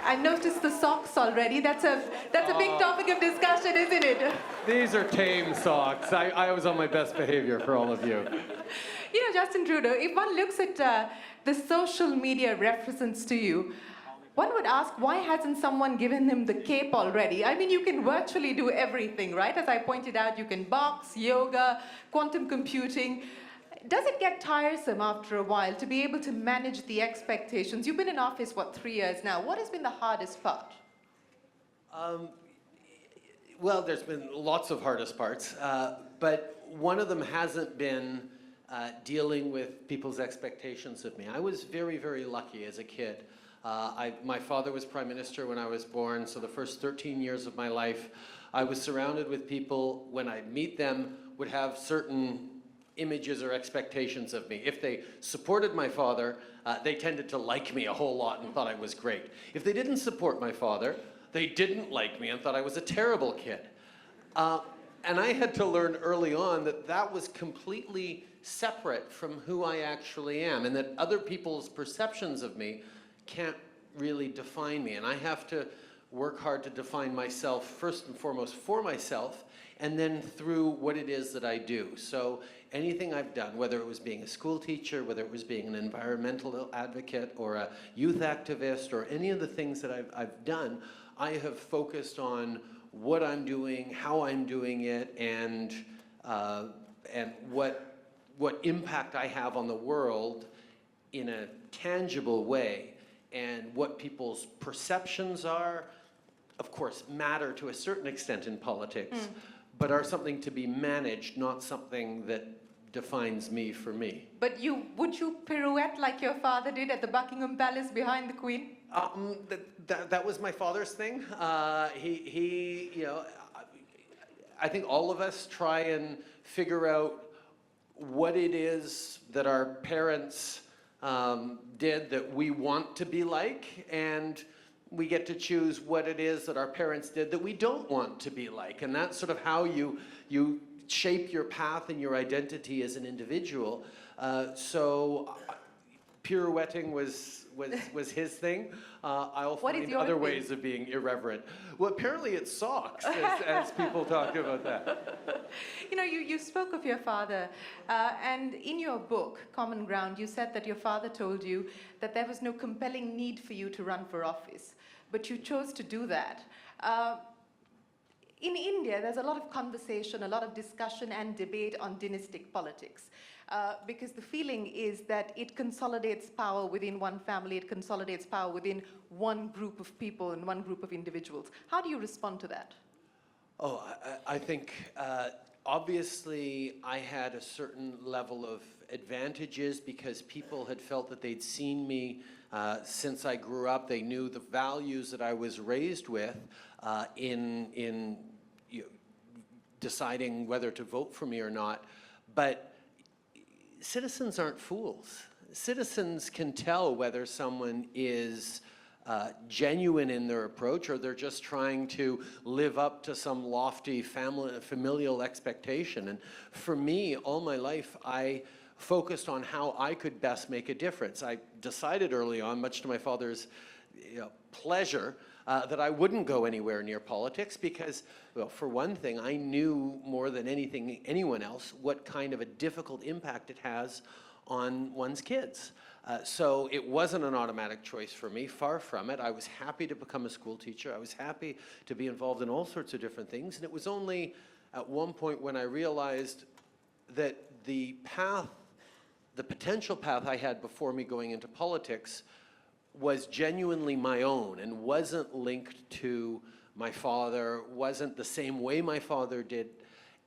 I noticed the socks already. That's a big topic of discussion, isn't it? These are tame socks. I was on my best behavior for all of you. You know, Justin Trudeau, if one looks at the social media references to you, one would ask, why hasn't someone given him the cape already? I mean, you can virtually do everything, right? As I pointed out, you can box, yoga, quantum computing. Does it get tiresome after a while to be able to manage the expectations? You've been in office, what, 3 years now. What has been the hardest part? Well, there's been lots of hardest parts, but one of them hasn't been dealing with people's expectations of me. I was very, very lucky as a kid. My father was Prime Minister when I was born, so the first 13 years of my life, I was surrounded with people, when I'd meet them, would have certain images or expectations of me. If they supported my father, they tended to like me a whole lot and thought I was great. If they didn't support my father, they didn't like me and thought I was a terrible kid. And I had to learn early on that that was completely separate from who I actually am, and that other people's perceptions of me can't really define me. And I have to work hard to define myself first and foremost for myself, and then through what it is that I do. So anything I've done, whether it was being a school teacher, whether it was being an environmental advocate or a youth activist, or any of the things that I've done, I have focused on what I'm doing, how I'm doing it, and what impact I have on the world in a tangible way. And what people's perceptions are, of course, matter to a certain extent in politics, but are something to be managed, not something that defines me for me. But would you pirouette like your father did at the Buckingham Palace behind the Queen? That was my father's thing. He, you know, I think all of us try and figure out what it is that our parents did that we want to be like, and we get to choose what it is that our parents did that we don't want to be like. And that's sort of how you shape your path and your identity as an individual. So pirouetting was his thing. I'll find other ways of being irreverent. Well, apparently it's socks, as people talk about that. You know, you spoke of your father, and in your book, Common Ground, you said that your father told you that there was no compelling need for you to run for office, but you chose to do that. In India, there's a lot of conversation, a lot of discussion and debate on dynastic politics, because the feeling is that it consolidates power within one family, it consolidates power within one group of people and one group of individuals. How do you respond to that? Oh, I think obviously I had a certain level of advantages because people had felt that they'd seen me since I grew up. They knew the values that I was raised with in deciding whether to vote for me or not. But citizens aren't fools. Citizens can tell whether someone is genuine in their approach, or they're just trying to live up to some lofty familial expectation. And for me, all my life, I focused on how I could best make a difference. I decided early on, much to my father's pleasure, that I wouldn't go anywhere near politics because, well, for one thing, I knew more than anyone else what kind of a difficult impact it has on one's kids. So it wasn't an automatic choice for me, far from it. I was happy to become a school teacher. I was happy to be involved in all sorts of different things. And it was only at one point when I realized that the potential path I had before me going into politics was genuinely my own and wasn't linked to my father, wasn't the same way my father did.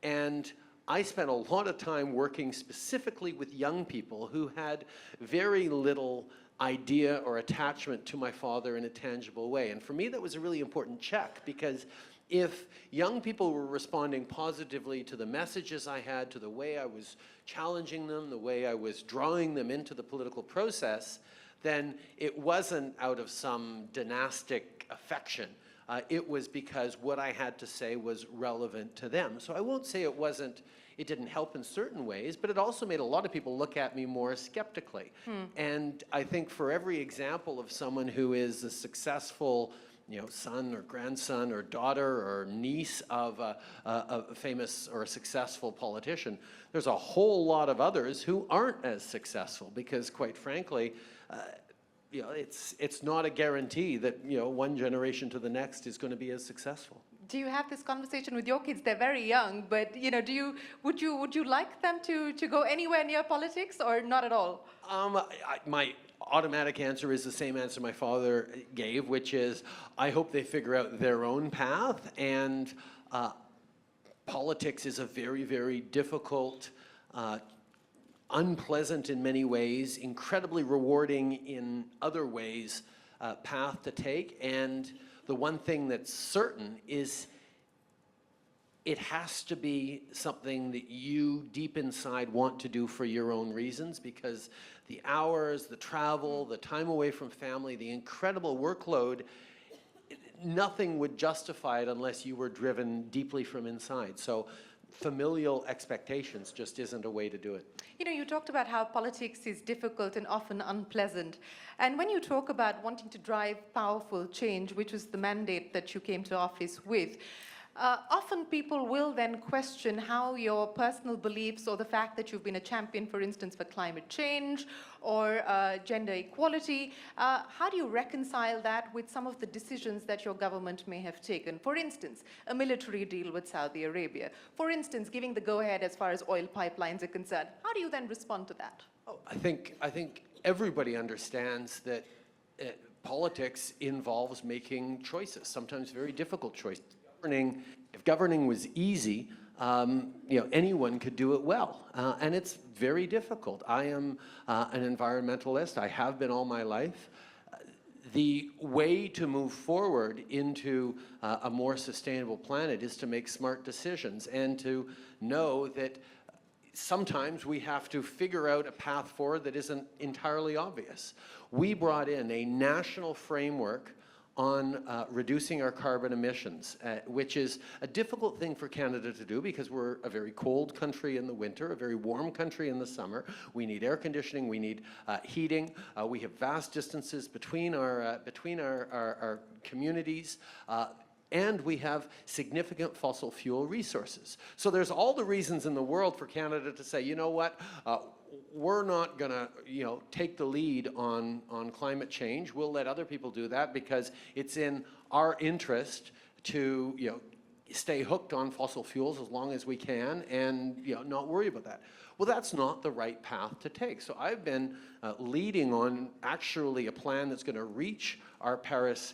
And I spent a lot of time working specifically with young people who had very little idea or attachment to my father in a tangible way. And for me, that was a really important check, because if young people were responding positively to the messages I had, to the way I was challenging them, the way I was drawing them into the political process, then it wasn't out of some dynastic affection. It was because what I had to say was relevant to them. So I won't say it didn't help in certain ways, but it also made a lot of people look at me more skeptically. And I think for every example of someone who is a successful son or grandson or daughter or niece of a famous or a successful politician, there's a whole lot of others who aren't as successful because, quite frankly, it's not a guarantee that one generation to the next is going to be as successful. Do you have this conversation with your kids? They're very young, but would you like them to go anywhere near politics or not at all? My automatic answer is the same answer my father gave, which is I hope they figure out their own path. And politics is a very, very difficult, unpleasant in many ways, incredibly rewarding in other ways path to take. And the one thing that's certain is it has to be something that you deep inside want to do for your own reasons, because the hours, the travel, the time away from family, the incredible workload, nothing would justify it unless you were driven deeply from inside. So familial expectations just isn't a way to do it. You talked about how politics is difficult and often unpleasant. And when you talk about wanting to drive powerful change, which was the mandate that you came to office with, often people will then question how your personal beliefs or the fact that you've been a champion, for instance, for climate change or gender equality, how do you reconcile that with some of the decisions that your government may have taken? For instance, a military deal with Saudi Arabia. For instance, giving the go-ahead as far as oil pipelines are concerned. How do you then respond to that? Oh, I think everybody understands that politics involves making choices, sometimes very difficult choices. If governing was easy, anyone could do it well, and it's very difficult. I am an environmentalist. I have been all my life. The way to move forward into a more sustainable planet is to make smart decisions and to know that sometimes we have to figure out a path forward that isn't entirely obvious. We brought in a national framework on reducing our carbon emissions, which is a difficult thing for Canada to do because we're a very cold country in the winter, a very warm country in the summer. We need air conditioning, we need heating. We have vast distances between our communities. And we have significant fossil fuel resources. So there's all the reasons in the world for Canada to say, you know what, we're not going to, take the lead on climate change. We'll let other people do that because it's in our interest to, stay hooked on fossil fuels as long as we can and, not worry about that. Well, that's not the right path to take. So I've been leading on actually a plan that's going to reach our Paris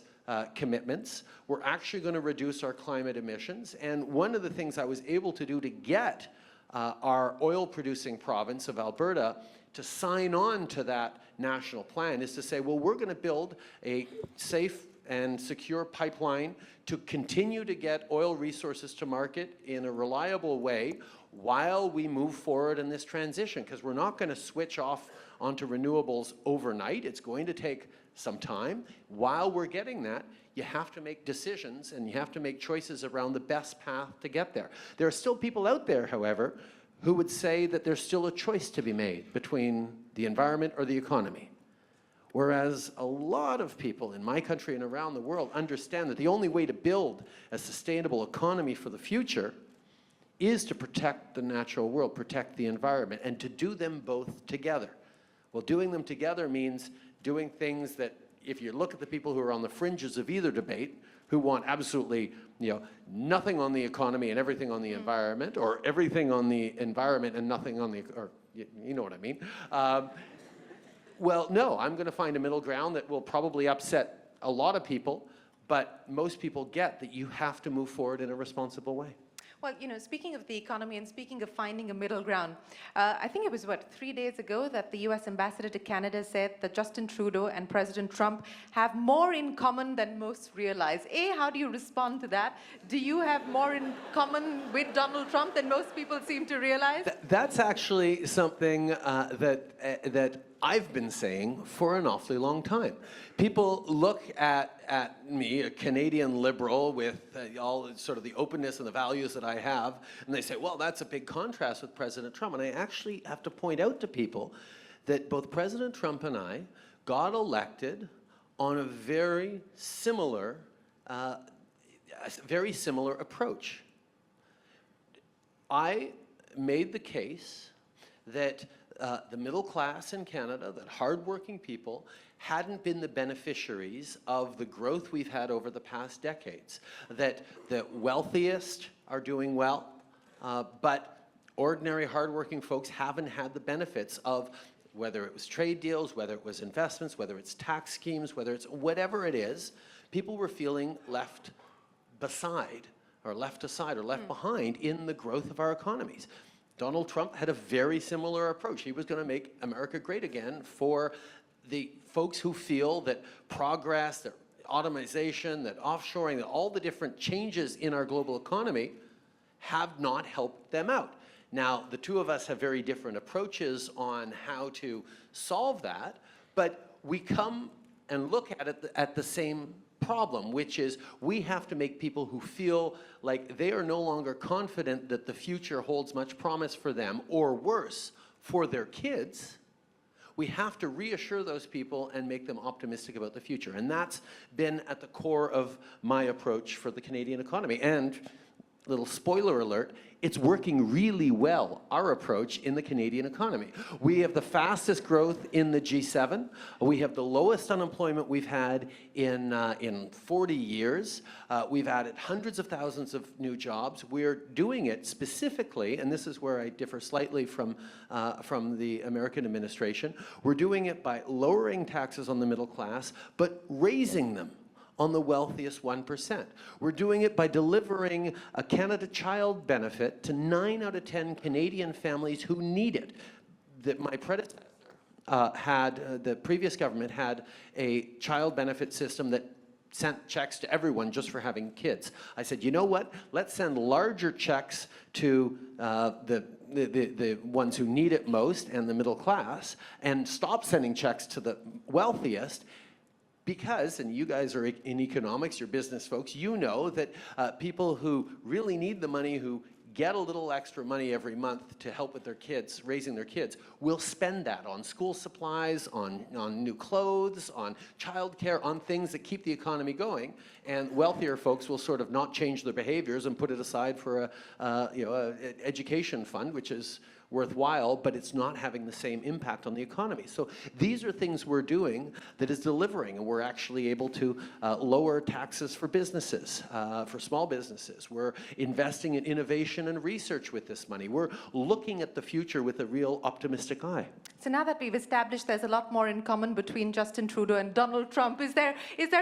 commitments. We're actually going to reduce our climate emissions. And one of the things I was able to do to get our oil-producing province of Alberta to sign on to that national plan is to say, well, we're going to build a safe and secure pipeline to continue to get oil resources to market in a reliable way while we move forward in this transition, because we're not going to switch off onto renewables overnight. It's going to take some time. While we're getting that, you have to make decisions and you have to make choices around the best path to get there. There are still people out there, however, who would say that there's still a choice to be made between the environment or the economy. Whereas a lot of people in my country and around the world understand that the only way to build a sustainable economy for the future is to protect the natural world, protect the environment, and to do them both together. Well, doing them together means doing things that, if you look at the people who are on the fringes of either debate, who want absolutely, nothing on the economy and everything on the environment, or everything on the environment and nothing on the, or you know what I mean. Well, no, I'm going to find a middle ground that will probably upset a lot of people, but most people get that you have to move forward in a responsible way. Well, speaking of the economy and speaking of finding a middle ground, I think it was, 3 days ago that the US ambassador to Canada said that Justin Trudeau and President Trump have more in common than most realize. A, how do you respond to that? Do you have more in common with Donald Trump than most people seem to realize? That's actually something that I've been saying for an awfully long time. People look at me, a Canadian liberal with all sort of the openness and the values that I have, and they say, well, that's a big contrast with President Trump. And I actually have to point out to people that both President Trump and I got elected on a very similar approach. I made the case that the middle class in Canada, that hardworking people, hadn't been the beneficiaries of the growth we've had over the past decades. That the wealthiest are doing well, but ordinary hardworking folks haven't had the benefits of, whether it was trade deals, whether it was investments, whether it's tax schemes, whether it's whatever it is, people were feeling left aside or left behind in the growth of our economies. Donald Trump had a very similar approach. He was going to make America great again for the folks who feel that progress, that automation, that offshoring, that all the different changes in our global economy have not helped them out. Now, the two of us have very different approaches on how to solve that, but we come and look at it at the same problem, which is we have to make people who feel like they are no longer confident that the future holds much promise for them, or worse, for their kids. We have to reassure those people and make them optimistic about the future. And that's been at the core of my approach for the Canadian economy. And, little spoiler alert, it's working really well, our approach in the Canadian economy. We have the fastest growth in the G7. We have the lowest unemployment we've had in 40 years. We've added hundreds of thousands of new jobs. We're doing it specifically, and this is where I differ slightly from the American administration, we're doing it by lowering taxes on the middle class, but raising them on the wealthiest 1%. We're doing it by delivering a Canada Child benefit to 9 out of 10 Canadian families who need it. That my predecessor the previous government had a child benefit system that sent checks to everyone just for having kids. I said, you know what? Let's send larger checks to the ones who need it most and the middle class, and stop sending checks to the wealthiest. Because, and you guys are in economics, you're business folks, you know that people who really need the money, who get a little extra money every month to help with their kids, raising their kids, will spend that on school supplies, on new clothes, on childcare, on things that keep the economy going. And wealthier folks will sort of not change their behaviors and put it aside for an education fund, which is worthwhile, but it's not having the same impact on the economy. So these are things we're doing that is delivering, and we're actually able to lower taxes for businesses, for small businesses. We're investing in innovation and research with this money. We're looking at the future with a real optimistic eye. So now that we've established there's a lot more in common between Justin Trudeau and Donald Trump, is there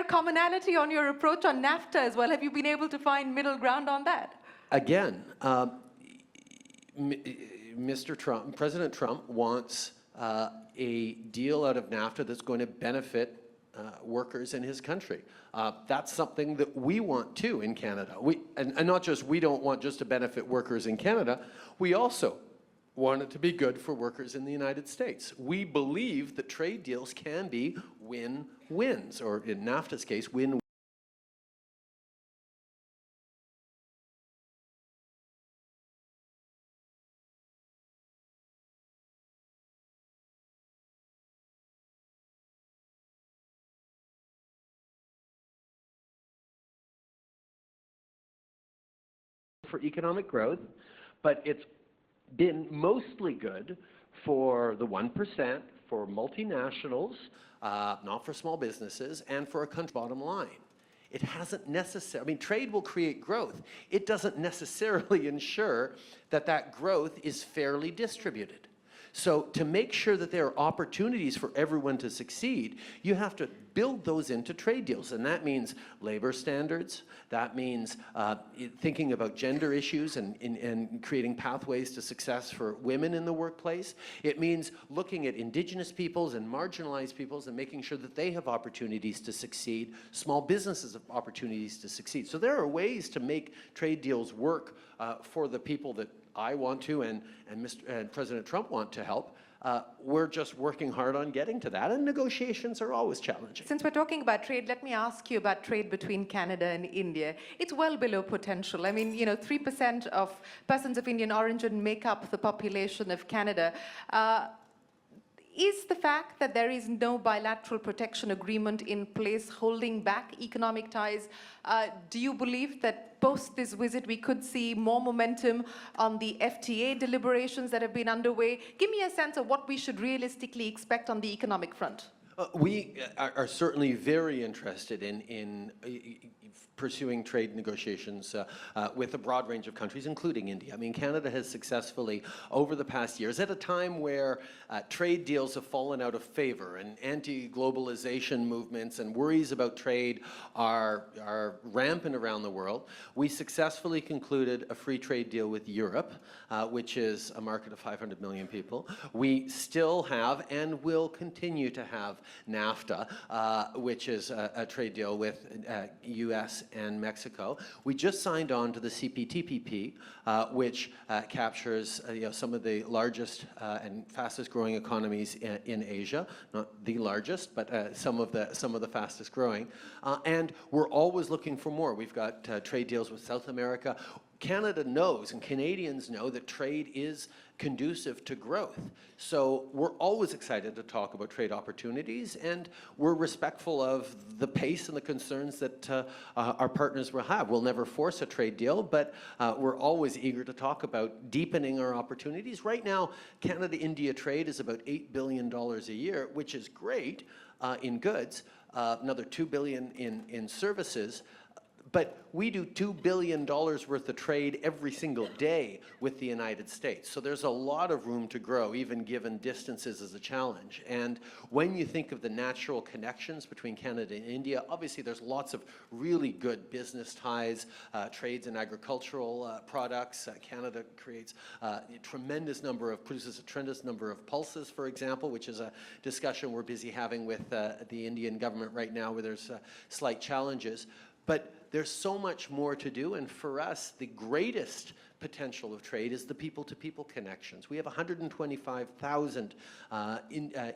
commonality on your approach on NAFTA as well? Have you been able to find middle ground on that? Again, President Trump wants a deal out of NAFTA that's going to benefit workers in his country. That's something that we want too in Canada. And not just we don't want just to benefit workers in Canada, we also want it to be good for workers in the United States. We believe that trade deals can be win-wins, or in NAFTA's case, win-win. For economic growth, but it's been mostly good for the 1%, for multinationals, not for small businesses, and for a country's bottom line. It hasn't necessarily, I mean, trade will create growth. It doesn't necessarily ensure that that growth is fairly distributed. So to make sure that there are opportunities for everyone to succeed, you have to build those into trade deals. And that means labor standards. That means thinking about gender issues and creating pathways to success for women in the workplace. It means looking at Indigenous peoples and marginalized peoples and making sure that they have opportunities to succeed, small businesses have opportunities to succeed. So there are ways to make trade deals work for the people that I want to and President Trump want to help. we're just working hard on getting to that, and negotiations are always challenging. Since we're talking about trade, let me ask you about trade between Canada and India. It's well below potential. I mean, 3% of persons of Indian origin make up the population of Canada. Is the fact that there is no bilateral protection agreement in place holding back economic ties? Do you believe that post this visit we could see more momentum on the FTA deliberations that have been underway? Give me a sense of what we should realistically expect on the economic front. We are certainly very interested in pursuing trade negotiations with a broad range of countries, including India. I mean, Canada has successfully, over the past years, at a time where trade deals have fallen out of favor and anti-globalization movements and worries about trade are rampant around the world, we successfully concluded a free trade deal with Europe, which is a market of 500 million people. We still have and will continue to have NAFTA, which is a trade deal with U.S. and Mexico. We just signed on to the CPTPP, which captures some of the largest and fastest growing economies in Asia. Not the largest, but some of the fastest growing. And we're always looking for more. We've got trade deals with South America. Canada knows and Canadians know that trade is conducive to growth. So we're always excited to talk about trade opportunities, and we're respectful of the pace and the concerns that our partners will have. We'll never force a trade deal, but we're always eager to talk about deepening our opportunities. Right now, Canada-India trade is about $8 billion a year, which is great in goods, another $2 billion in services. But we do $2 billion worth of trade every single day with the United States. So there's a lot of room to grow, even given distances as a challenge. And when you think of the natural connections between Canada and India, obviously there's lots of really good business ties, trades in agricultural products. Canada creates produces a tremendous number of pulses, for example, which is a discussion we're busy having with the Indian government right now, where there's slight challenges. But there's so much more to do, and for us, the greatest potential of trade is the people-to-people connections. We have 125,000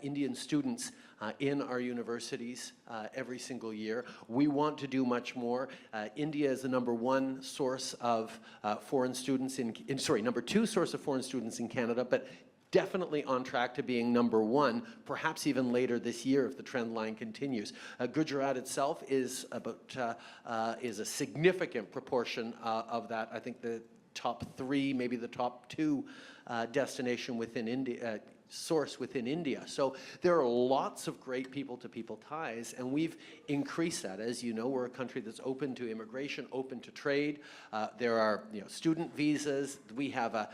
Indian students in our universities every single year. We want to do much more. India is the #1 source of foreign students number 2 source of foreign students in Canada, but definitely on track to being #1, perhaps even later this year if the trend line continues. Gujarat itself is a significant proportion of that. I think the top 3, maybe the top 2 destination within India, source within India. So there are lots of great people-to-people ties, and we've increased that. As you know, we're a country that's open to immigration, open to trade. There are student visas. We have a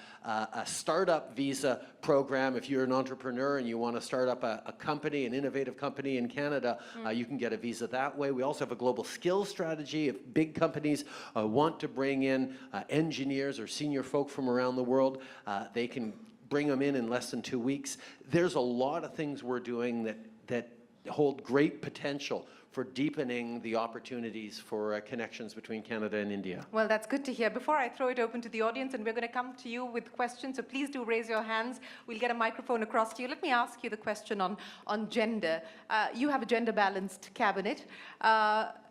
startup visa program. If you're an entrepreneur and you want to start up a company, an innovative company in Canada, you can get a visa that way. We also have a global skills strategy. If big companies want to bring in engineers or senior folk from around the world, they can bring them in less than 2 weeks. There's a lot of things we're doing that hold great potential for deepening the opportunities for connections between Canada and India. Well, that's good to hear. Before I throw it open to the audience, and we're going to come to you with questions, so please do raise your hands. We'll get a microphone across to you. Let me ask you the question on gender. You have a gender-balanced cabinet.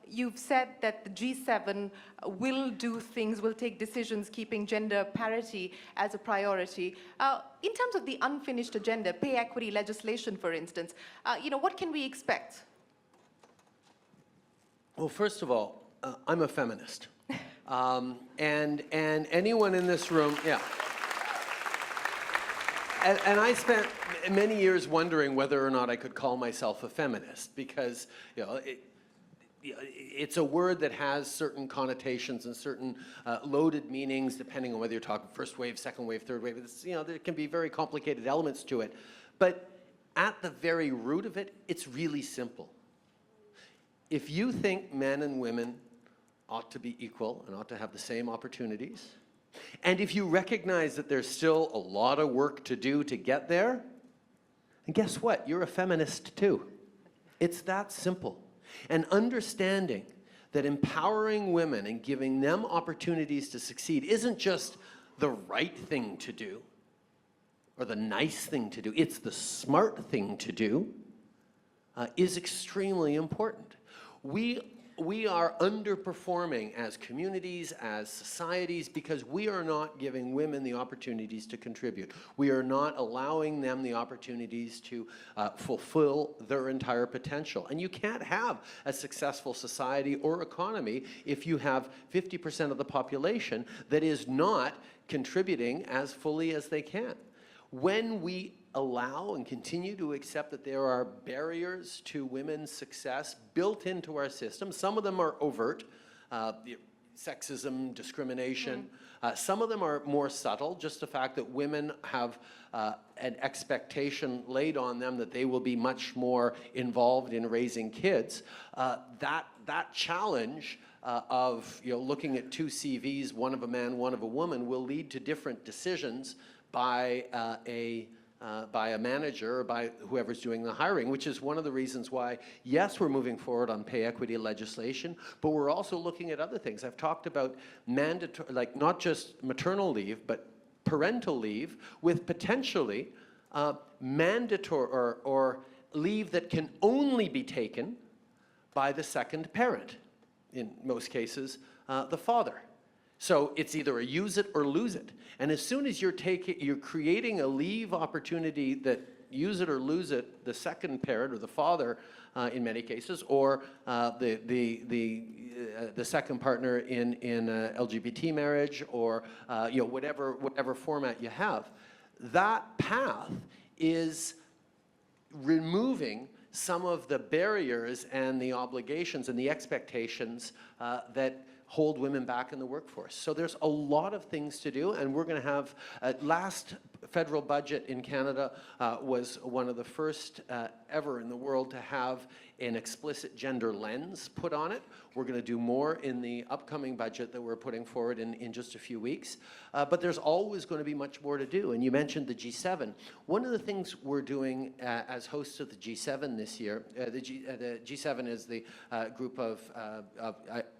You've said that the G7 will do things, will take decisions keeping gender parity as a priority. In terms of the unfinished agenda, pay equity legislation, for instance, what can we expect? Well, first of all, I'm a feminist. And anyone in this room, yeah. And I spent many years wondering whether or not I could call myself a feminist, because it's a word that has certain connotations and certain loaded meanings, depending on whether you're talking first wave, second wave, third wave. There can be very complicated elements to it. But at the very root of it, it's really simple. If you think men and women ought to be equal and ought to have the same opportunities, and if you recognize that there's still a lot of work to do to get there, and guess what? You're a feminist too. It's that simple. And understanding that empowering women and giving them opportunities to succeed isn't just the right thing to do, or the nice thing to do, it's the smart thing to do, is extremely important. We are underperforming as communities, as societies, because we are not giving women the opportunities to contribute. We are not allowing them the opportunities to fulfill their entire potential. And you can't have a successful society or economy if you have 50% of the population that is not contributing as fully as they can. When we allow and continue to accept that there are barriers to women's success built into our system, some of them are overt, sexism, discrimination. Some of them are more subtle, just the fact that women have an expectation laid on them that they will be much more involved in raising kids. That challenge of looking at two CVs, one of a man, one of a woman, will lead to different decisions by a manager or by whoever's doing the hiring, which is one of the reasons why, yes, we're moving forward on pay equity legislation, but we're also looking at other things. I've talked about mandatory, like not just maternal leave, but parental leave with potentially mandatory or leave that can only be taken by the second parent, in most cases, the father. So it's either a use it or lose it. And as soon as you're creating a leave opportunity that use it or lose it, the second parent or the father, in many cases, or the second partner in a LGBT marriage, or whatever format you have, that path is removing some of the barriers and the obligations and the expectations that hold women back in the workforce. So there's a lot of things to do, and we're going to have, last federal budget in Canada was one of the first ever in the world to have an explicit gender lens put on it. We're going to do more in the upcoming budget that we're putting forward in just a few weeks. But there's always going to be much more to do. And you mentioned the G7. One of the things we're doing as hosts of the G7 this year, the G7 is the group of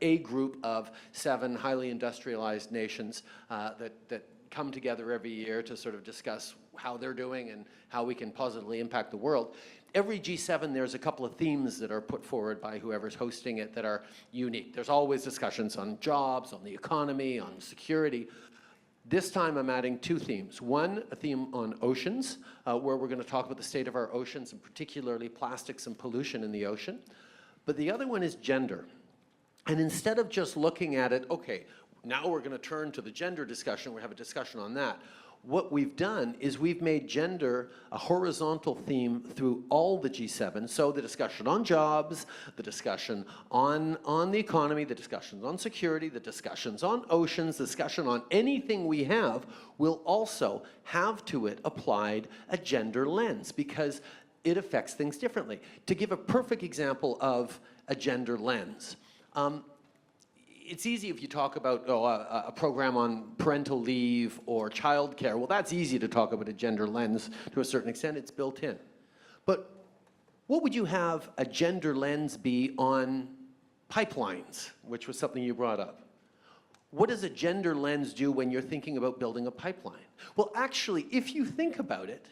a group of 7 highly industrialized nations that come together every year to sort of discuss how they're doing and how we can positively impact the world. Every G7, there's a couple of themes that are put forward by whoever's hosting it that are unique. There's always discussions on jobs, on the economy, on security. This time I'm adding 2 themes. One, a theme on oceans, where we're going to talk about the state of our oceans, and particularly plastics and pollution in the ocean. But the other one is gender. And instead of just looking at it, okay, now we're going to turn to the gender discussion, we have a discussion on that. What we've done is we've made gender a horizontal theme through all the G7. So the discussion on jobs, the discussion on the economy, the discussions on security, the discussions on oceans, the discussion on anything we have will also have to it applied a gender lens, because it affects things differently. To give a perfect example of a gender lens, it's easy if you talk about a program on parental leave or childcare. Well, that's easy to talk about a gender lens to a certain extent. It's built in. But what would you have a gender lens be on pipelines, which was something you brought up? What does a gender lens do when you're thinking about building a pipeline? Well, actually, if you think about it,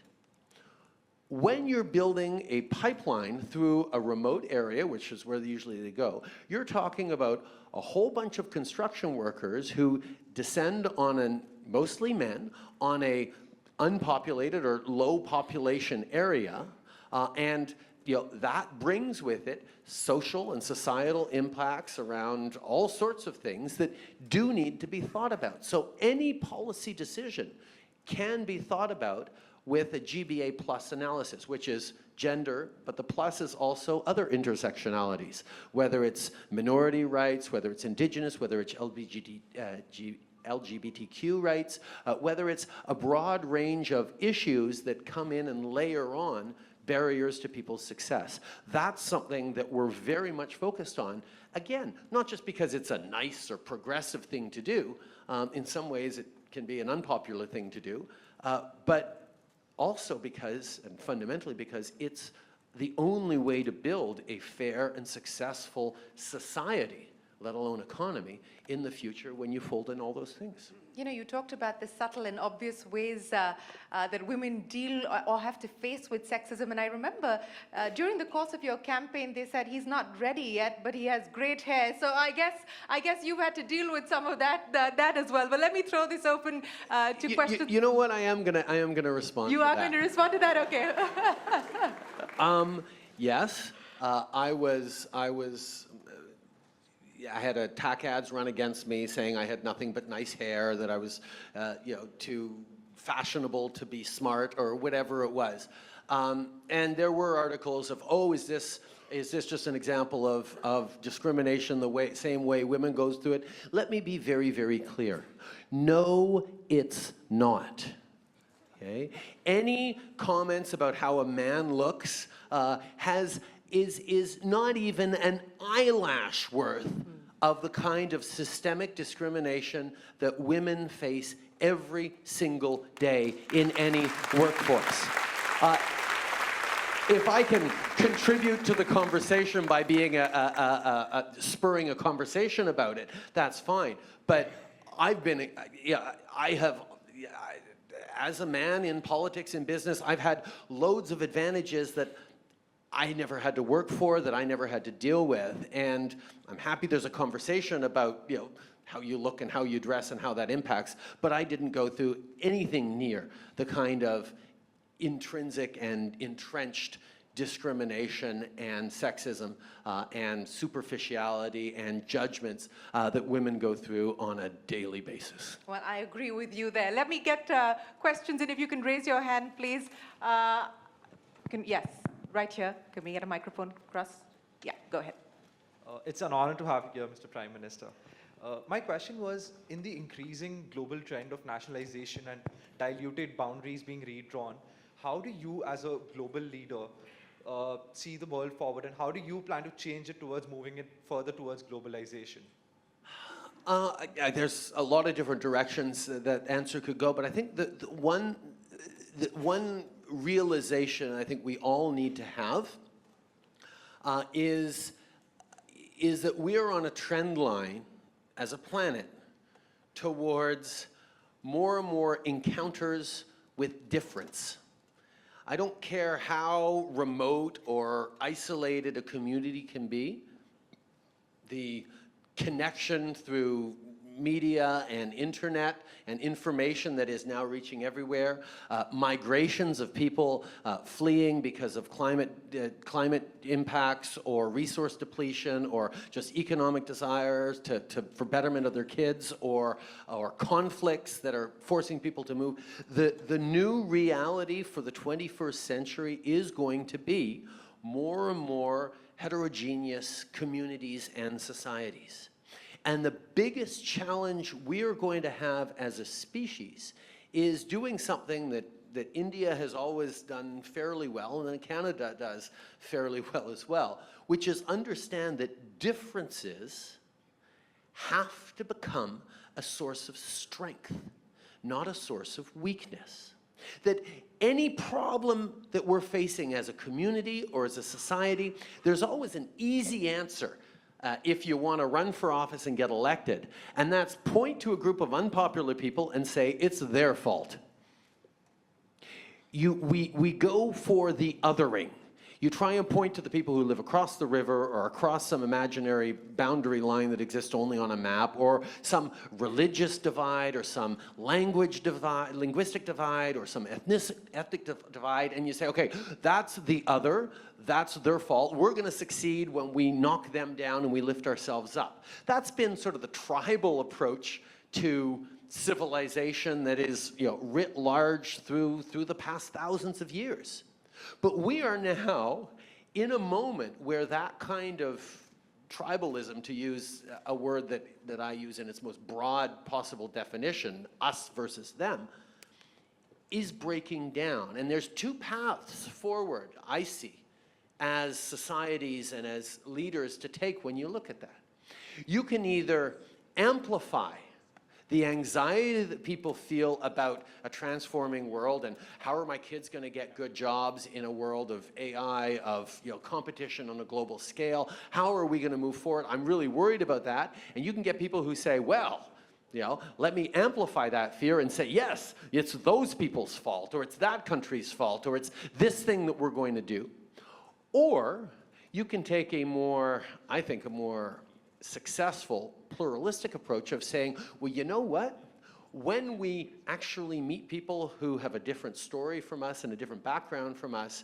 when you're building a pipeline through a remote area, which is where usually they go, you're talking about a whole bunch of construction workers who descend on mostly men, on a unpopulated or low population area, and that brings with it social and societal impacts around all sorts of things that do need to be thought about. So any policy decision can be thought about with a GBA plus analysis, which is gender, but the plus is also other intersectionalities, whether it's minority rights, whether it's Indigenous, whether it's LGBTQ rights, whether it's a broad range of issues that come in and layer on barriers to people's success. That's something that we're very much focused on. Again, not just because it's a nice or progressive thing to do. In some ways, it can be an unpopular thing to do, but also because, and fundamentally because, it's the only way to build a fair and successful society. let alone economy, in the future when you fold in all those things. You know, you talked about the subtle and obvious ways that women deal or have to face with sexism. And I remember during the course of your campaign, they said he's not ready yet, but he has great hair. So I guess you've had to deal with some of that as well. But let me throw this open to questions. You know what? I am gonna respond. You to are that. going to respond to that, okay? Yes, I had attack ads run against me saying I had nothing but nice hair, that I was, too fashionable to be smart or whatever it was. And there were articles of, oh, is this just an example of discrimination same way women goes through it? Let me be very, very clear. No, it's not. Okay? Any comments about how a man looks is not even an eyelash worth of the kind of systemic discrimination that women face every single day in any workforce. If I can contribute to the conversation by being spurring a conversation about it, that's fine. But as a man in politics and business, I've had loads of advantages that I never had to work for, that I never had to deal with. And I'm happy there's a conversation about, how you look and how you dress and how that impacts, but I didn't go through anything near the kind of intrinsic and entrenched discrimination and sexism and superficiality and judgments that women go through on a daily basis. Well, I agree with you there. Let me get questions, and if you can raise your hand, please. Yes, right here. Can we get a microphone across? Yeah, go ahead. It's an honor to have you here, Mr. Prime Minister. My question was, in the increasing global trend of nationalization and diluted boundaries being redrawn, how do you, as a global leader, see the world forward, and how do you plan to change it towards moving it further towards globalization? There's a lot of different directions that answer could go, but I think the one realization I think we all need to have is that we are on a trend line as a planet towards more and more encounters with difference. I don't care how remote or isolated a community can be, the connection through media and internet and information that is now reaching everywhere, migrations of people fleeing because of climate impacts or resource depletion or just economic desires for betterment of their kids, or conflicts that are forcing people to move. The new reality for the 21st century is going to be more and more heterogeneous communities and societies. And the biggest challenge we are going to have as a species is doing something that India has always done fairly well, and then Canada does fairly well as well, which is understand that differences have to become a source of strength, not a source of weakness. That any problem that we're facing as a community or as a society, there's always an easy answer if you want to run for office and get elected, and that's point to a group of unpopular people and say it's their fault. We go for the othering. You try and point to the people who live across the river or across some imaginary boundary line that exists only on a map, or some religious divide, or some language divide, linguistic divide, or some ethnic divide, and you say, okay, that's the other, that's their fault. We're going to succeed when we knock them down and we lift ourselves up. That's been sort of the tribal approach to civilization that is, writ large through the past thousands of years. But we are now in a moment where that kind of tribalism, to use a word that I use in its most broad possible definition, us versus them, is breaking down. And there's two paths forward, I see, as societies and as leaders to take when you look at that. You can either amplify The anxiety that people feel about a transforming world and how are my kids going to get good jobs in a world of AI, of competition on a global scale, how are we going to move forward? I'm really worried about that. And you can get people who say, well, let me amplify that fear and say, yes, it's those people's fault, or it's that country's fault, or it's this thing that we're going to do. Or you can take a more successful, pluralistic approach of saying, well, you know what? When we actually meet people who have a different story from us and a different background from us,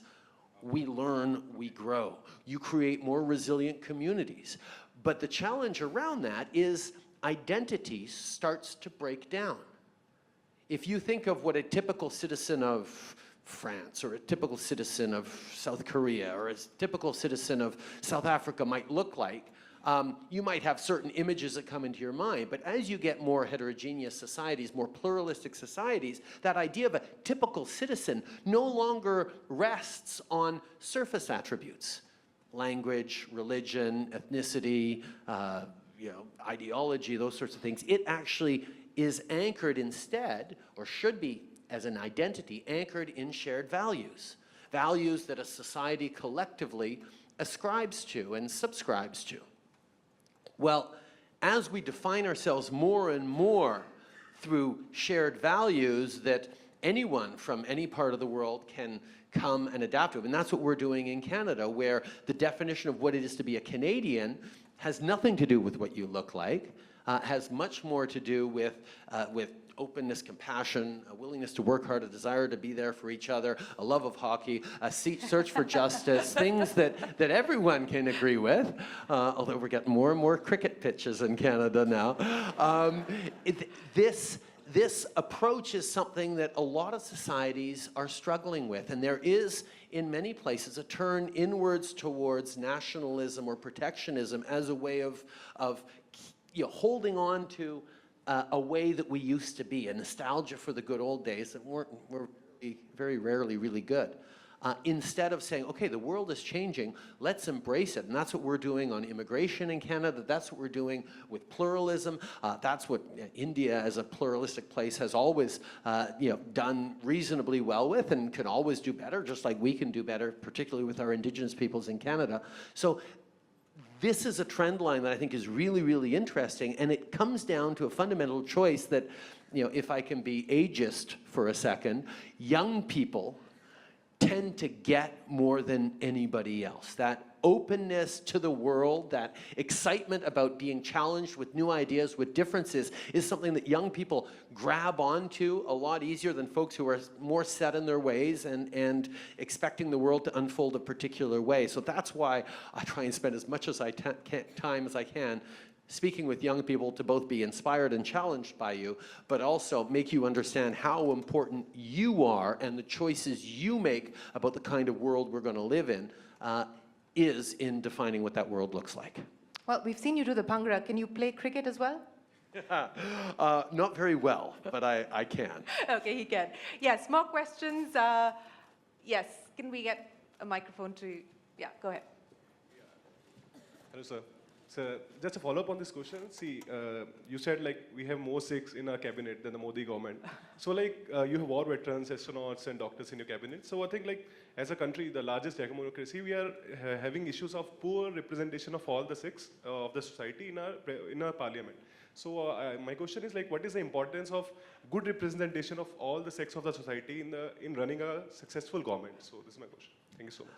we learn, we grow. You create more resilient communities. But the challenge around that is identity starts to break down. If you think of what a typical citizen of France or a typical citizen of South Korea or a typical citizen of South Africa might look like, you might have certain images that come into your mind, but as you get more heterogeneous societies, more pluralistic societies, that idea of a typical citizen no longer rests on surface attributes, language, religion, ethnicity, ideology, those sorts of things. It actually is anchored instead, or should be as an identity, anchored in shared values, values that a society collectively ascribes to and subscribes to. Well, as we define ourselves more and more through shared values that anyone from any part of the world can come and adapt to, and that's what we're doing in Canada, where the definition of what it is to be a Canadian has nothing to do with what you look like, has much more to do with openness, compassion, a willingness to work hard, a desire to be there for each other, a love of hockey, a search for justice, things that everyone can agree with, although we're getting more and more cricket pitches in Canada now. This approach is something that a lot of societies are struggling with, and there is, in many places, a turn inwards towards nationalism or protectionism as a way of holding on to a way that we used to be, a nostalgia for the good old days that were very rarely really good. Instead of saying, okay, the world is changing, let's embrace it. And that's what we're doing on immigration in Canada. That's what we're doing with pluralism. That's what India, as a pluralistic place, has always done reasonably well with and can always do better, just like we can do better, particularly with our Indigenous peoples in Canada. So this is a trend line that I think is really, really interesting, and it comes down to a fundamental choice that, if I can be ageist for a second, young people tend to get more than anybody else. That openness to the world, that excitement about being challenged with new ideas, with differences, is something that young people grab onto a lot easier than folks who are more set in their ways and expecting the world to unfold a particular way. So that's why I try and spend as much time as I can speaking with young people, to both be inspired and challenged by you, but also make you understand how important you are and the choices you make about the kind of world we're going to live in is in defining what that world looks like. Well, we've seen you do the Bhangra. Can you play cricket as well? Not very well, but I can. Okay, he can. Yes, more questions. Yes, can we get a microphone to, yeah, go ahead. Hello, sir. So just a follow-up on this question. See, you said we have more Sikhs in our cabinet than the Modi government. So you have war veterans, astronauts, and doctors in your cabinet. So I think as a country, the largest democracy, we are having issues of poor representation of all the Sikhs of the society in our parliament. So my question is what is the importance of good representation of all the sects of the society in running a successful government? So this is my question. Thank you so much.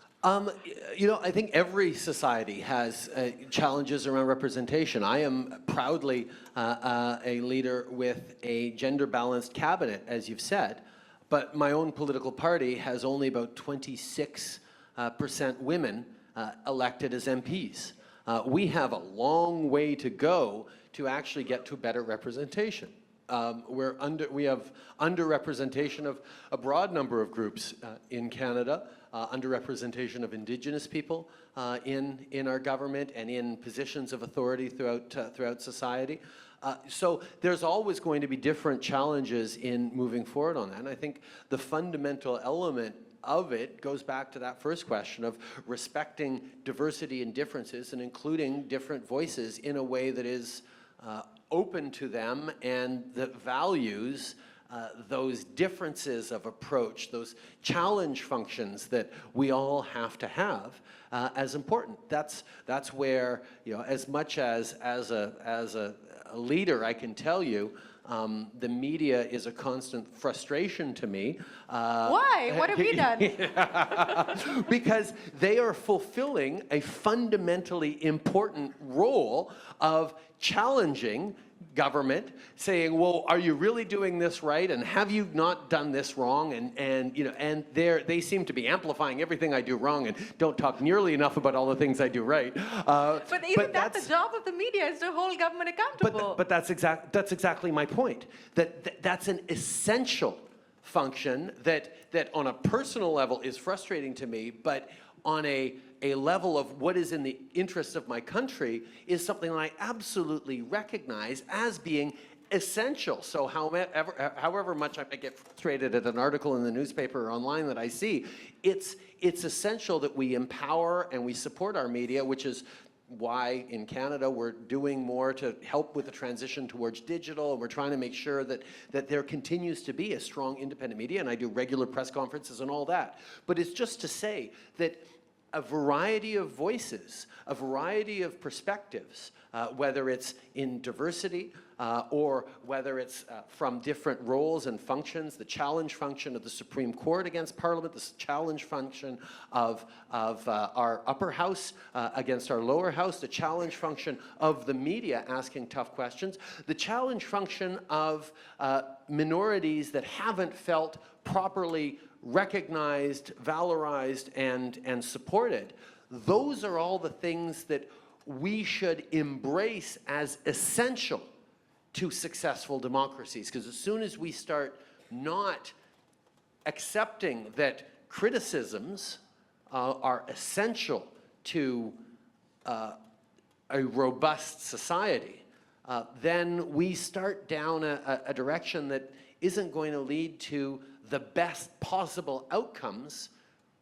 I think every society has challenges around representation. I am proudly a leader with a gender-balanced cabinet, as you've said, but my own political party has only about 26% women elected as MPs. We have a long way to go to actually get to better representation. We have underrepresentation of a broad number of groups in Canada, underrepresentation of Indigenous people in our government and in positions of authority throughout society. So there's always going to be different challenges in moving forward on that. And I think the fundamental element of it goes back to that first question of respecting diversity and differences and including different voices in a way that is open to them and that values those differences of approach, those challenge functions that we all have to have as important. That's where, you know, as much as a leader, I can tell you, the media is a constant frustration to me. Why? What have we done? Because they are fulfilling a fundamentally important role of challenging government, saying, well, are you really doing this right? And have you not done this wrong? And you know, and they seem to be amplifying everything I do wrong and don't talk nearly enough about all the things I do right. But isn't that the job of the media, is to hold government accountable? But that's exactly my point. That's an essential function that on a personal level is frustrating to me, but on a level of what is in the interest of my country is something that I absolutely recognize as being essential. So however much I get frustrated at an article in the newspaper or online that I see, it's essential that we empower and we support our media, which is why in Canada we're doing more to help with the transition towards digital, and we're trying to make sure that there continues to be a strong independent media, and I do regular press conferences and all that. But it's just to say that a variety of voices, a variety of perspectives, whether it's in diversity or whether it's from different roles and functions, the challenge function of the Supreme Court against Parliament, the challenge function of our upper house against our lower house, the challenge function of the media asking tough questions, the challenge function of minorities that haven't felt properly recognized, valorized, and supported. Those are all the things that we should embrace as essential to successful democracies. Because as soon as we start not accepting that criticisms are essential to a robust society, then we start down a direction that isn't going to lead to the best possible outcomes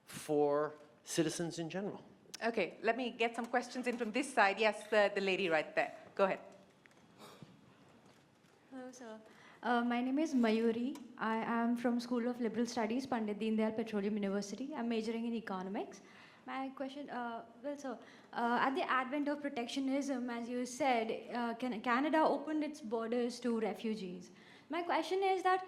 for citizens in general. Okay, let me get some questions in from this side. Yes, the lady right there. Go ahead. Hello, sir. My name is Mayuri. I am from School of Liberal Studies, Pandit Deendayal Petroleum University. I'm majoring in economics. My question, well, sir, at the advent of protectionism, as you said, Canada opened its borders to refugees. My question is that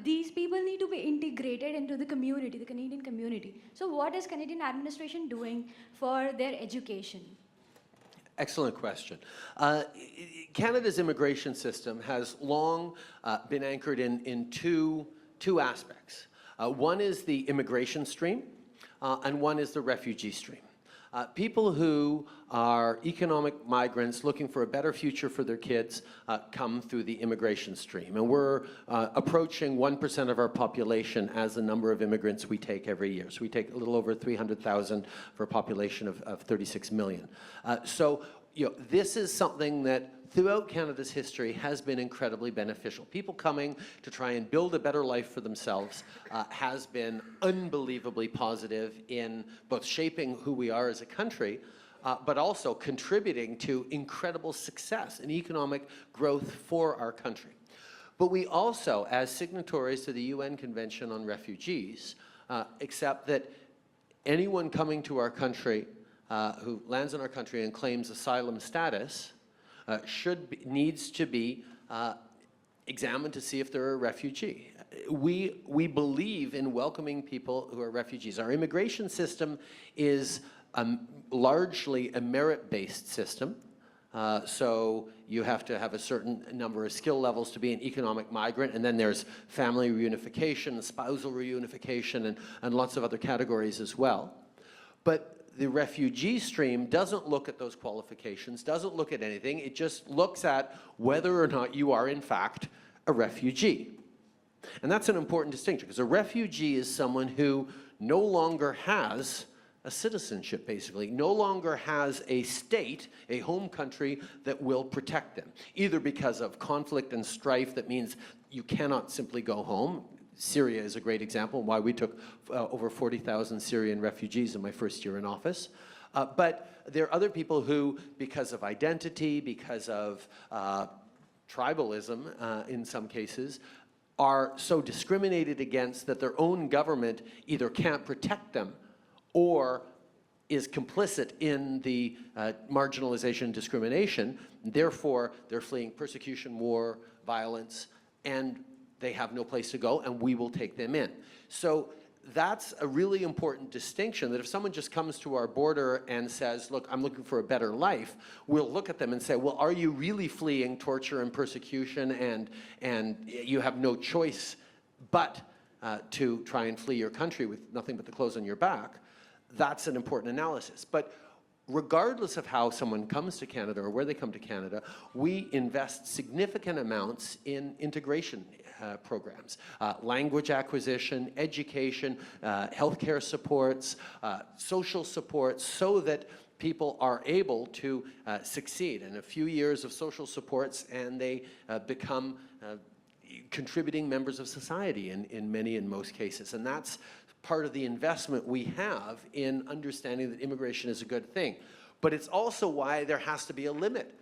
these people need to be integrated into the community, the Canadian community. So what is Canadian administration doing for their education? Excellent question. Canada's immigration system has long been anchored in two aspects. One is the immigration stream, and one is the refugee stream. People who are economic migrants looking for a better future for their kids come through the immigration stream. And we're approaching 1% of our population as the number of immigrants we take every year. So we take a little over 300,000 for a population of 36 million. So you know, this is something that throughout Canada's history has been incredibly beneficial. People coming to try and build a better life for themselves has been unbelievably positive in both shaping who we are as a country, but also contributing to incredible success and economic growth for our country. But we also, as signatories to the UN Convention on Refugees, accept that anyone coming to our country who lands in our country and claims asylum status needs to be examined to see if they're a refugee. We believe in welcoming people who are refugees. Our immigration system is largely a merit-based system. So you have to have a certain number of skill levels to be an economic migrant, and then there's family reunification, spousal reunification, and lots of other categories as well. But the refugee stream doesn't look at those qualifications, doesn't look at anything. It just looks at whether or not you are, in fact, a refugee. And that's an important distinction, because a refugee is someone who no longer has a citizenship, basically, no longer has a state, a home country that will protect them, either because of conflict and strife that means you cannot simply go home. Syria is a great example, why we took over 40,000 Syrian refugees in my first year in office. But there are other people who, because of identity, because of tribalism in some cases, are so discriminated against that their own government either can't protect them or is complicit in the marginalization and discrimination. Therefore, they're fleeing persecution, war, violence, and they have no place to go, and we will take them in. So that's a really important distinction, that if someone just comes to our border and says, look, I'm looking for a better life, we'll look at them and say, well, are you really fleeing torture and persecution, and you have no choice but to try and flee your country with nothing but the clothes on your back? That's an important analysis. But regardless of how someone comes to Canada or where they come to Canada, we invest significant amounts in integration programs, language acquisition, education, healthcare supports, social supports, so that people are able to succeed. And a few years of social supports and they become contributing members of society in many and most cases. And that's part of the investment we have in understanding that immigration is a good thing. But it's also why there has to be a limit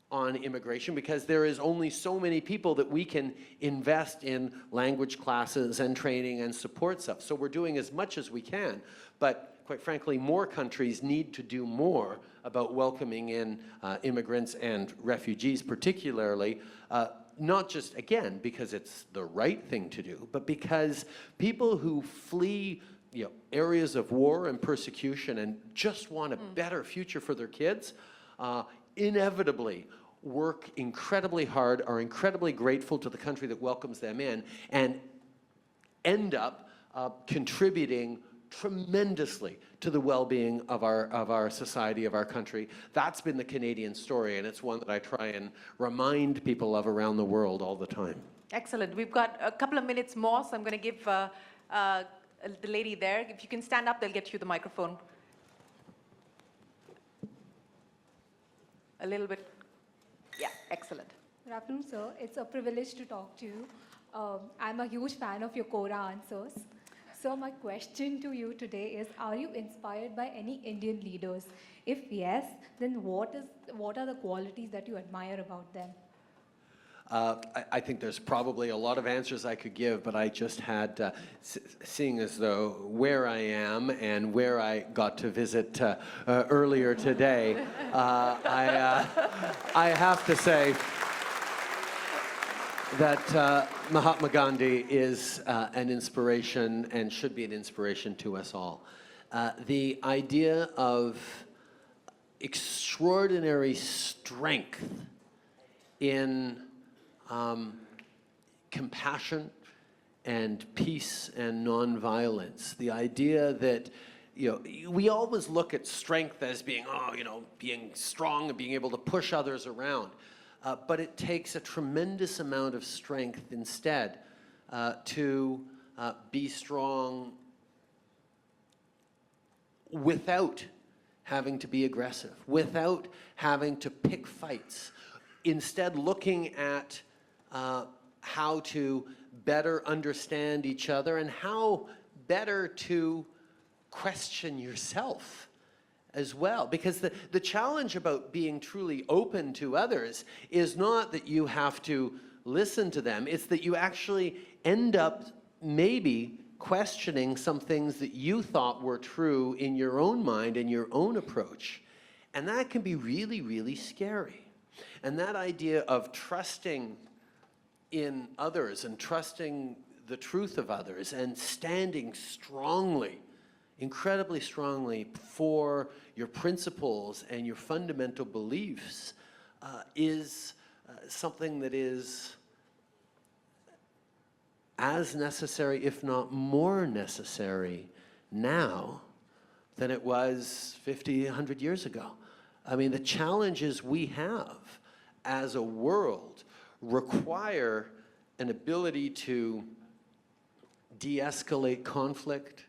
on immigration, because there is only so many people that we can invest in language classes and training and support stuff. So we're doing as much as we can, but quite frankly, more countries need to do more about welcoming in immigrants and refugees particularly, not just, again, because it's the right thing to do, but because people who flee areas of war and persecution and just want a better future for their kids, inevitably work incredibly hard, are incredibly grateful to the country that welcomes them in, and end up contributing tremendously to the well-being of our society, of our country. That's been the Canadian story, and it's one that I try and remind people of around the world all the time. Excellent. We've got a couple of minutes more, so I'm going to give the lady there. If you can stand up, they'll get you the microphone. A little bit. Yeah, excellent. Good afternoon, sir. It's a privilege to talk to you. I'm a huge fan of your Quora answers. So my question to you today is, are you inspired by any Indian leaders? If yes, then what are the qualities that you admire about them? I think there's probably a lot of answers I could give, but I just had, seeing as though where I am and where I got to visit earlier today, I have to say that Mahatma Gandhi is an inspiration and should be an inspiration to us all. The idea of extraordinary strength in compassion and peace and nonviolence. The idea that, we always look at strength as being, being strong and being able to push others around. But it takes a tremendous amount of strength instead to be strong without having to be aggressive, without having to pick fights. Instead, looking at how to better understand each other and how better to question yourself as well. Because the challenge about being truly open to others is not that you have to listen to them, it's that you actually end up maybe questioning some things that you thought were true in your own mind and your own approach. And that can be really, really scary. And that idea of trusting in others and trusting the truth of others and standing strongly, incredibly strongly for your principles and your fundamental beliefs is something that is as necessary, if not more necessary now than it was 50, 100 years ago. I mean, the challenges we have as a world require an ability to de-escalate conflict,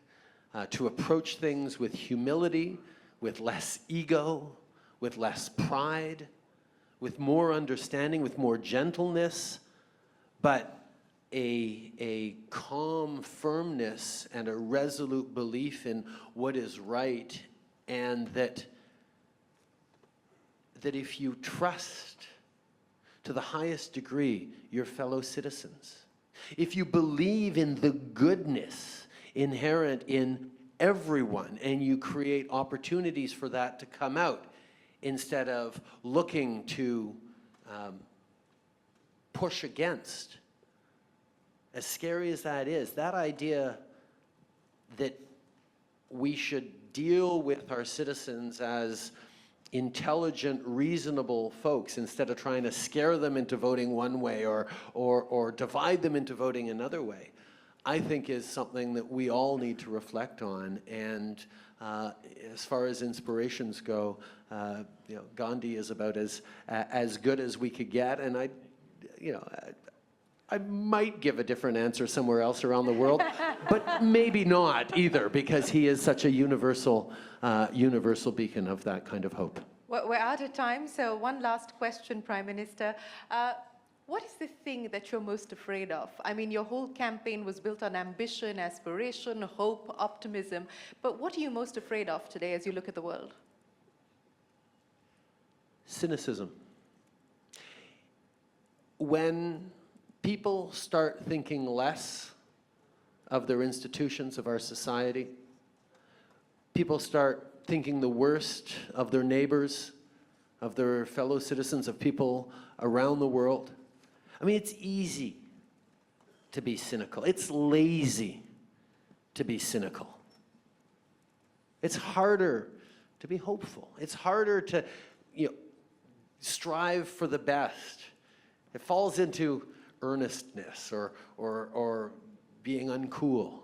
to approach things with humility, with less ego, with less pride, with more understanding, with more gentleness, but a calm firmness and a resolute belief in what is right, and that if you trust to the highest degree your fellow citizens. If you believe in the goodness inherent in everyone and you create opportunities for that to come out instead of looking to push against, as scary as that is, that idea that we should deal with our citizens as intelligent, reasonable folks instead of trying to scare them into voting one way or divide them into voting another way, I think is something that we all need to reflect on. And as far as inspirations go, Gandhi is about as good as we could get. And I might give a different answer somewhere else around the world, but maybe not either, because he is such a universal beacon of that kind of hope. We're out of time, so one last question, Prime Minister. What is the thing that you're most afraid of? I mean, your whole campaign was built on ambition, aspiration, hope, optimism, but what are you most afraid of today as you look at the world? Cynicism. When people start thinking less of their institutions, of our society, people start thinking the worst of their neighbors, of their fellow citizens, of people around the world. I mean, it's easy to be cynical. It's lazy to be cynical. It's harder to be hopeful. It's harder to, strive for the best. It falls into earnestness or being uncool.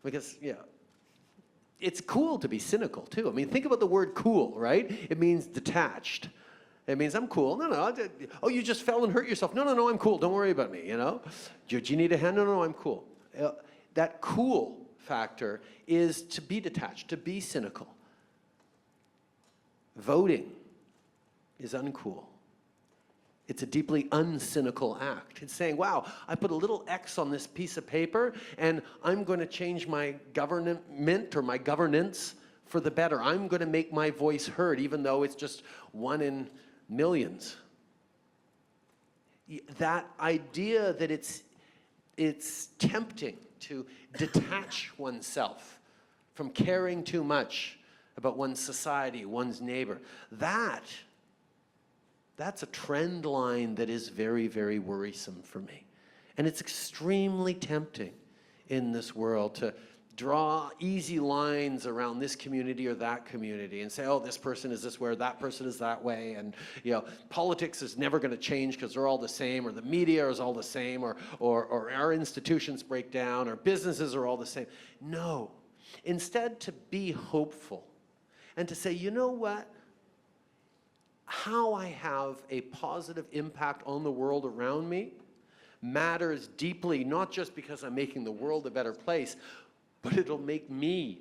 Because, it's cool to be cynical, too. I mean, think about the word cool, right? It means detached. It means I'm cool. No, oh, you just fell and hurt yourself. No, I'm cool. Don't worry about me, Do you need a hand? No, I'm cool. That cool factor is to be detached, to be cynical. Voting is uncool. It's a deeply uncynical act. It's saying, wow, I put a little X on this piece of paper, and I'm going to change my government or my governance for the better. I'm going to make my voice heard, even though it's just one in millions. That idea that it's tempting to detach oneself from caring too much about one's society, one's neighbor, that's a trend line that is very, very worrisome for me. And it's extremely tempting in this world to draw easy lines around this community or that community and say, oh, this person is this way, or that person is that way, and politics is never going to change because they're all the same, or the media is all the same, or our institutions break down, or businesses are all the same. No. Instead, to be hopeful and to say, you know what? How I have a positive impact on the world around me matters deeply, not just because I'm making the world a better place, but it'll make me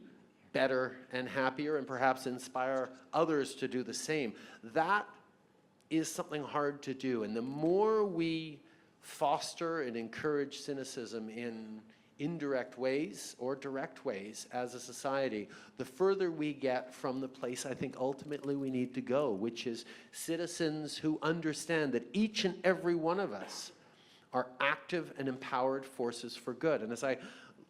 better and happier and perhaps inspire others to do the same. That is something hard to do. And the more we foster and encourage cynicism in indirect ways or direct ways as a society, the further we get from the place I think ultimately we need to go, which is citizens who understand that each and every one of us are active and empowered forces for good. And as I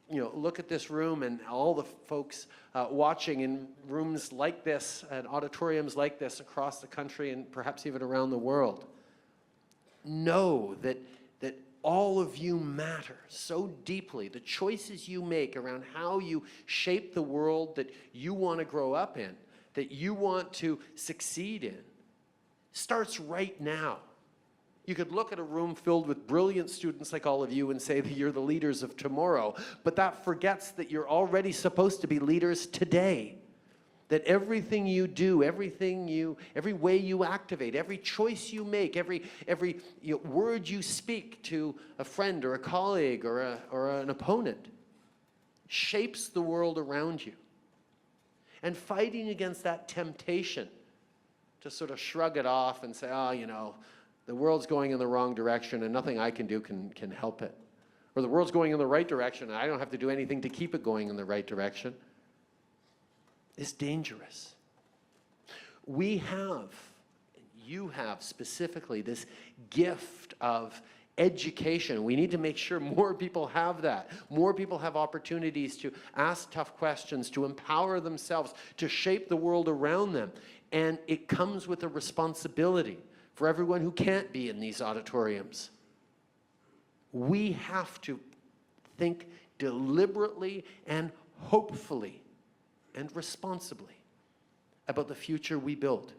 look at this room and all the folks watching in rooms like this and auditoriums like this across the country and perhaps even around the world, know that all of you matter so deeply. The choices you make around how you shape the world that you want to grow up in, that you want to succeed in, starts right now. You could look at a room filled with brilliant students like all of you and say that you're the leaders of tomorrow, but that forgets that you're already supposed to be leaders today. That everything you do, every way you activate, every choice you make, every word you speak to a friend or a colleague or an opponent shapes the world around you. And fighting against that temptation to sort of shrug it off and say, oh, the world's going in the wrong direction and nothing I can do can help it. Or the world's going in the right direction and I don't have to do anything to keep it going in the right direction. Is dangerous. We have, you have specifically, this gift of education. We need to make sure more people have that. More people have opportunities to ask tough questions, to empower themselves, to shape the world around them. And it comes with a responsibility for everyone who can't be in these auditoriums. We have to think deliberately and hopefully and responsibly about the future we build,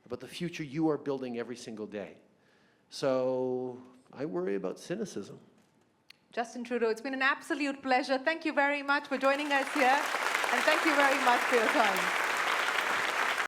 about the future you are building every single day. So I worry about cynicism. Justin Trudeau, it's been an absolute pleasure. Thank you very much for joining us here, and thank you very much for your time.